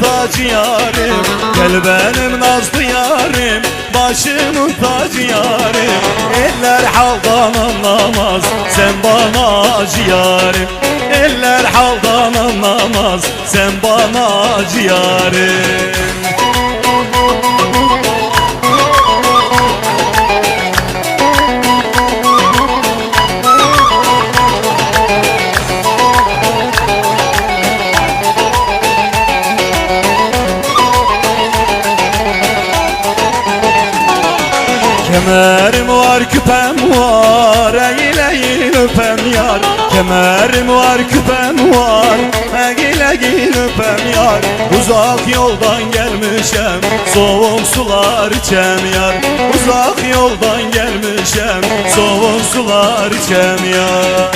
tacı yarim, gel benim nazlı yarim, başımın tacı yarim. Eller haldan anlamaz, sen bana acı yarim. Eller haldan anlamaz, sen bana acı yarim. Kemerim var küpem var, eğil eğil öpem yar. Kemerim var küpem var, eğil eğil öpem yar. Uzak yoldan gelmişem, soğuk sular içem yar. Uzak yoldan gelmişem, soğuk sular içem yar.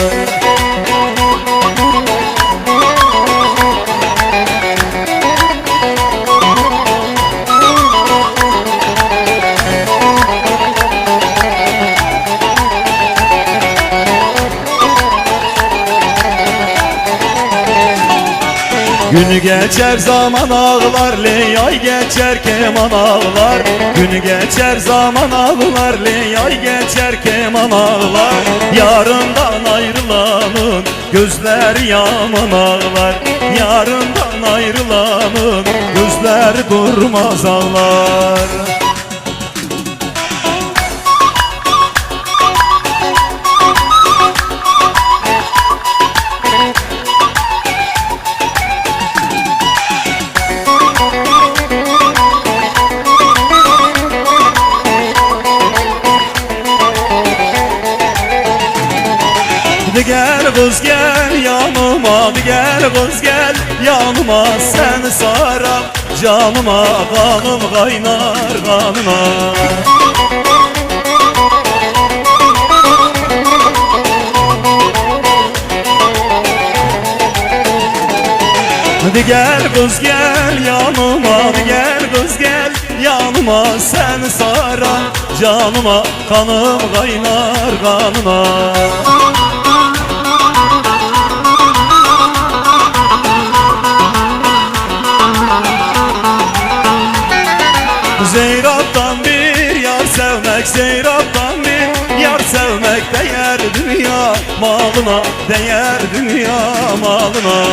Günü geçer zaman ağlar, ay geçer keman ağlar. Günü geçer zaman ağlar, ay geçer keman ağlar. Yarından ayrılanın gözleri yaman ağlar. Yarından ayrılanın gözleri durmaz ağlar. Hadi gel kız gel yanıma, hadi gel kız gel yanıma. Seni saram canıma, kanım kaynar kanına. Hadi gel kız gel yanıma, hadi gel kız gel yanıma. Seni saram canıma, kanım kaynar kanına. Zeyrattan bir yar sevmek, Zeyrattan bir yar sevmek. Değer dünya malına, değer dünya malına.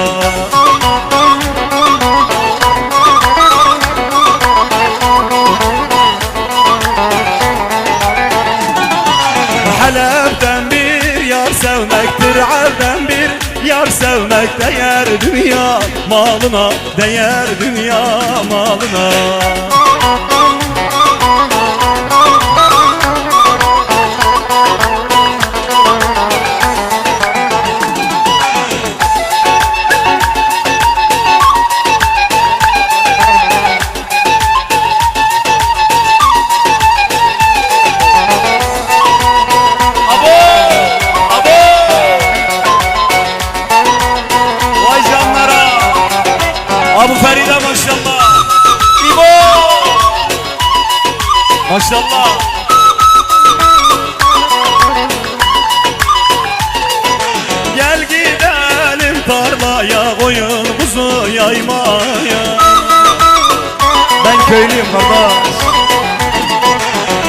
Halep'ten bir yar sevmektir, Hal'den bir yar sevmek. Değer dünya malına, değer dünya malına. Abu Feride maşallah. İbo maşallah. Gel gidelim tarlaya, koyun kuzu yaymaya. Ben köylüyüm kardeş.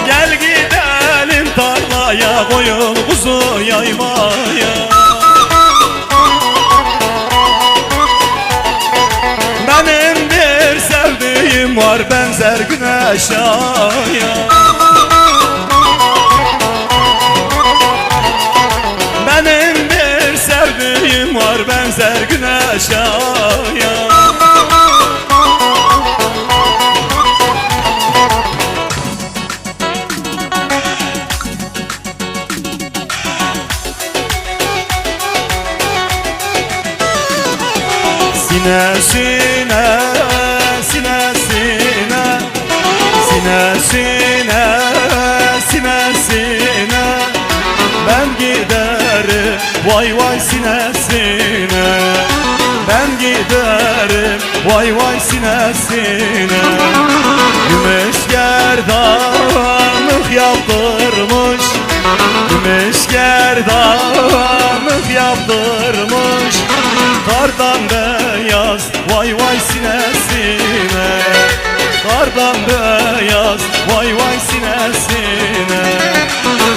Gel gidelim tarlaya, koyun kuzu yaymaya. Benim bir sevdiğim var, benzer güneş aya. Benim bir sevdiğim var, benzer güneş aya. Sinesine, sinesine, sinesine, sinesine ben giderim, vay vay sinesine. Ben giderim, vay vay sinesine. Gümüş gerdanlık yaptırmış, gümüş gerdanlık yaptırmış. Kardan beyaz vay vay sinesine, kardan beyaz vay vay sinesine.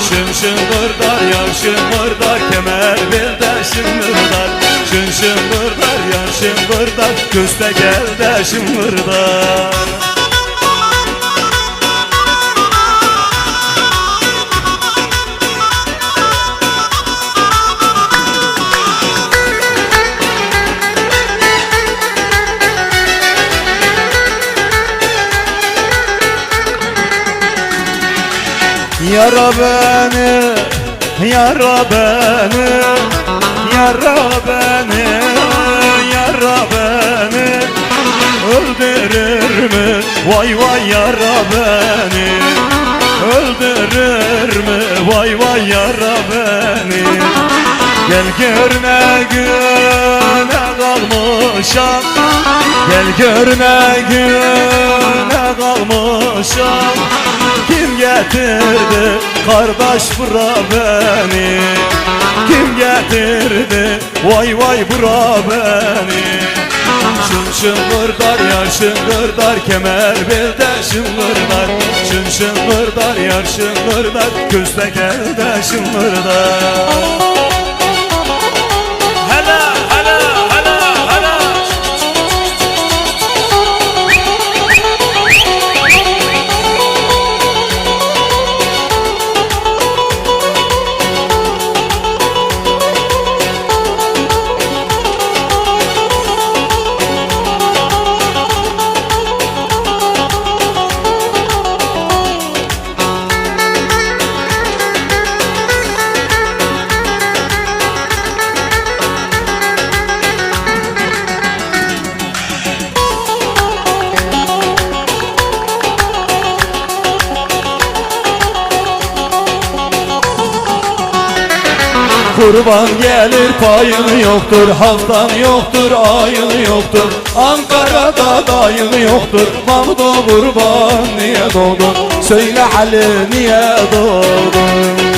Şın şıngırdar yar şıngırdar, kemer belde şıngırdar. Şın şıngırdar yar şıngırdar, göste gel de şıngırdar. Yara beni, yara beni, yara beni, yara beni. Öldürür mü? Vay vay yara beni. Öldürür mü? Vay vay yara beni. Gel gör ne güne kalmışam, gel gör ne güne kalmışam. Kim getirdi kardeş bura beni? Kim getirdi vay vay bura beni? Şın şıngırdar yar şıngırdar, kemer belde şıngırdar. Şın şıngırdar yar şıngırdar, gözde gel de şıngırdar. Kurban gelir payın yoktur, haftan yoktur, ayın yoktur. Ankara'da dayın yoktur. Mahmudo kurban niye doğdun? Söyle Ali niye doğdun?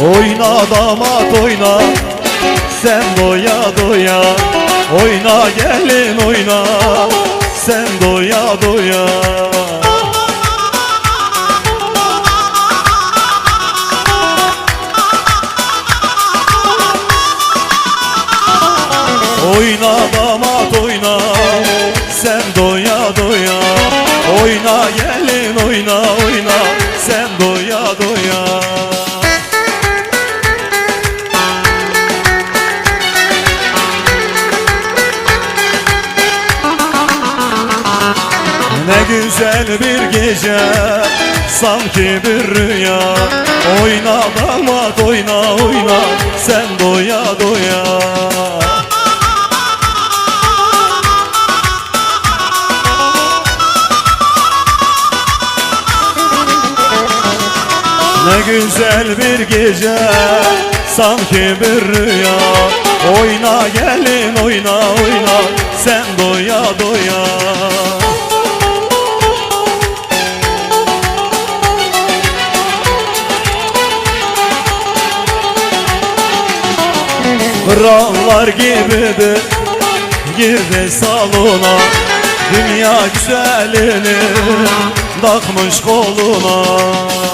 Oyna damat oyna, sen doya doya. Oyna gelin oyna, sen doya doya. Oyna damat oyna, sen doya doya. Oyna gelin oyna oyna, sen doya doya. Ne güzel bir gece, sanki bir rüya. Oyna damat oyna oyna, sen doya doya. Ne güzel bir gece, sanki bir rüya. Oyna gelin oyna oyna, sen doya doya. Krallar gibidir, girdi salona. Dünya güzelini takmış koluna.